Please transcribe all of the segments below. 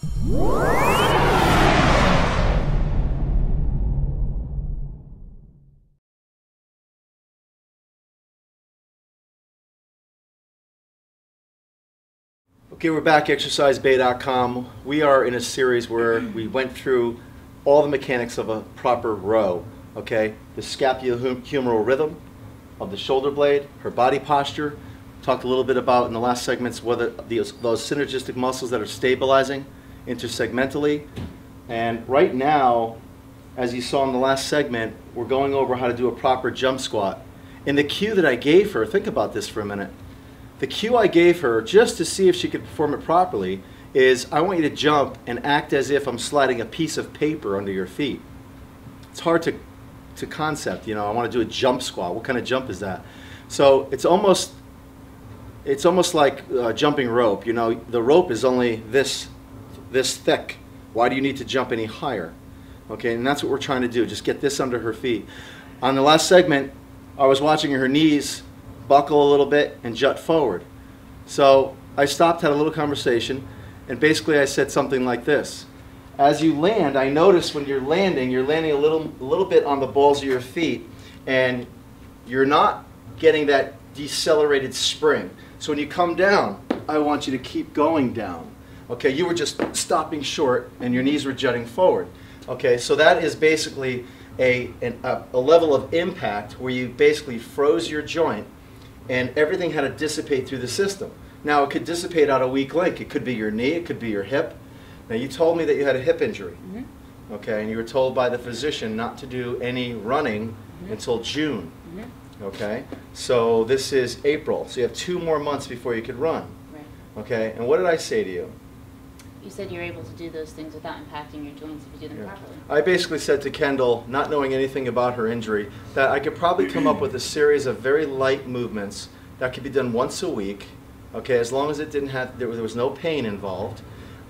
Okay, we're back, exercisebay.com. We are in a series where we went through all the mechanics of a proper row, okay? The scapulohumeral rhythm of the shoulder blade, her body posture. Talked a little bit about in the last segments whether those synergistic muscles that are stabilizing intersegmentally. And right now, as you saw in the last segment, we're going over how to do a proper jump squat. In the cue that I gave her, think about this for a minute. The cue I gave her, just to see if she could perform it properly, is I want you to jump and act as if I'm sliding a piece of paper under your feet. It's hard to concept, you know. I want to do a jump squat. What kind of jump is that? So it's almost like jumping rope. You know, the rope is only this thick. Why do you need to jump any higher? Okay, and that's what we're trying to do. Just get this under her feet. On the last segment, I was watching her knees buckle a little bit and jut forward. So I stopped, had a little conversation, and basically I said something like this. As you land, I notice when you're landing a little bit on the balls of your feet, and you're not getting that decelerated spring. So when you come down, I want you to keep going down. Okay, you were just stopping short and your knees were jutting forward. Okay, so that is basically a level of impact where you basically froze your joint and everything had to dissipate through the system. Now it could dissipate out a weak link. It could be your knee, it could be your hip. Now you told me that you had a hip injury, okay, and you were told by the physician not to do any running until June. Okay, so this is April, so you have 2 more months before you could run. Right. Okay, and what did I say to you? You said you're able to do those things without impacting your joints if you do them properly. I basically said to Kendall, not knowing anything about her injury, that I could probably come up with a series of very light movements that could be done once a week, okay, as long as it didn't have, there was no pain involved,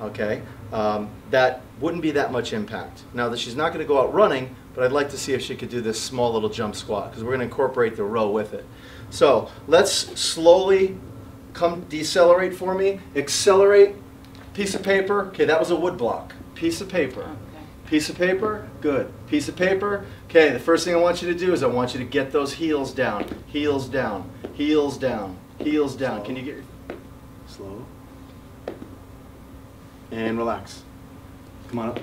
okay, that wouldn't be that much impact. Now that she's not going to go out running, but I'd like to see if she could do this small little jump squat because we're going to incorporate the row with it. So let's slowly decelerate for me, accelerate. Piece of paper, okay, that was a wood block. Piece of paper. Okay. Piece of paper, good. Piece of paper, okay, the first thing I want you to do is I want you to get those heels down. Heels down, heels down, heels down. Slow. Can you get your... Slow. And relax. Come on up.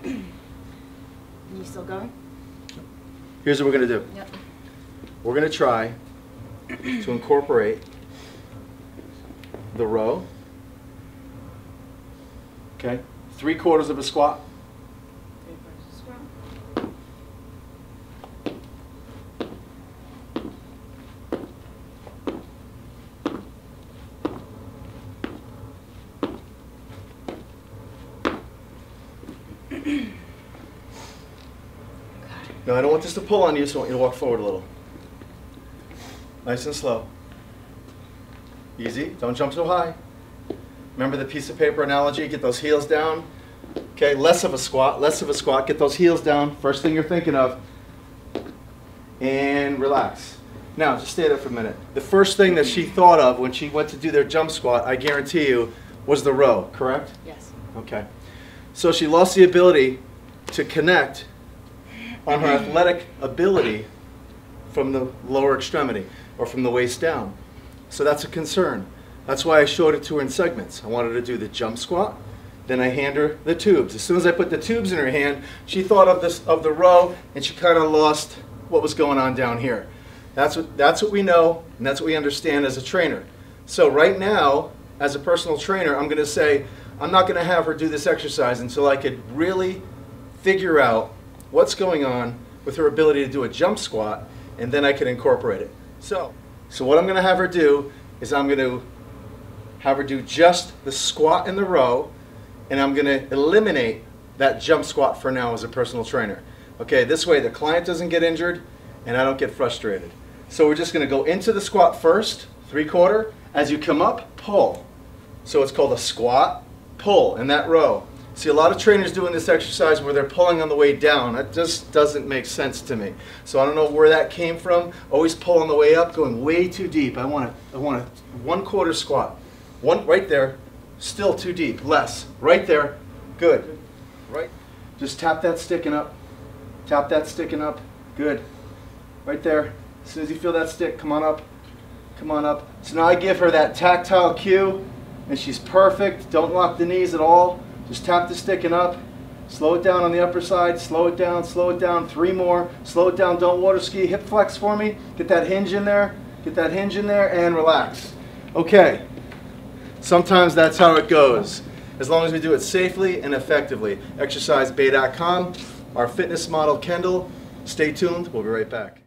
Are you still going? Here's what we're going to do. Yep. We're going to try to incorporate the row. Okay, 3/4 of a squat. 3/4 squat. No, I don't want this to pull on you, so I want you to walk forward a little. Nice and slow. Easy, don't jump so high. Remember the piece of paper analogy, get those heels down. Okay, less of a squat, get those heels down. First thing you're thinking of. And relax. Now, just stay there for a minute. The first thing that she thought of when she went to do their jump squat, I guarantee you, was the row, correct? Yes. Okay. So she lost the ability to connect on her athletic ability from the lower extremity or from the waist down. So that's a concern. That's why I showed it to her in segments. I wanted her to do the jump squat, then I hand her the tubes. As soon as I put the tubes in her hand, she thought of the row, and she kind of lost what was going on down here. That's what we know, and that's what we understand as a trainer. So right now, as a personal trainer, I'm going to say, I'm not going to have her do this exercise until I could really figure out what's going on with her ability to do a jump squat, and then I can incorporate it. So what I'm going to have her do is I'm going to have her do just the squat and the row, and I'm going to eliminate that jump squat for now as a personal trainer. Okay, this way the client doesn't get injured and I don't get frustrated. So we're just going to go into the squat first, 3/4. As you come up, pull. So it's called a squat, pull in that row. See, a lot of trainers doing this exercise where they're pulling on the way down. That just doesn't make sense to me. So I don't know where that came from. Always pull on the way up, going way too deep. I want a 1/4 squat. One right there, Still too deep. Less. Right there. Good. Right. Just tap that sticking up. Tap that sticking up. Good. Right there. As soon as you feel that stick, come on up. Come on up. So now I give her that tactile cue, and she's perfect. Don't lock the knees at all. Just tap the sticking up. Slow it down on the upper side. Slow it down. Slow it down. 3 more. Slow it down. Don't water ski. Hip flex for me. Get that hinge in there. Get that hinge in there and relax. Okay. Sometimes that's how it goes. As long as we do it safely and effectively. ExerciseBay.com. Our fitness model, Kendall. Stay tuned. We'll be right back.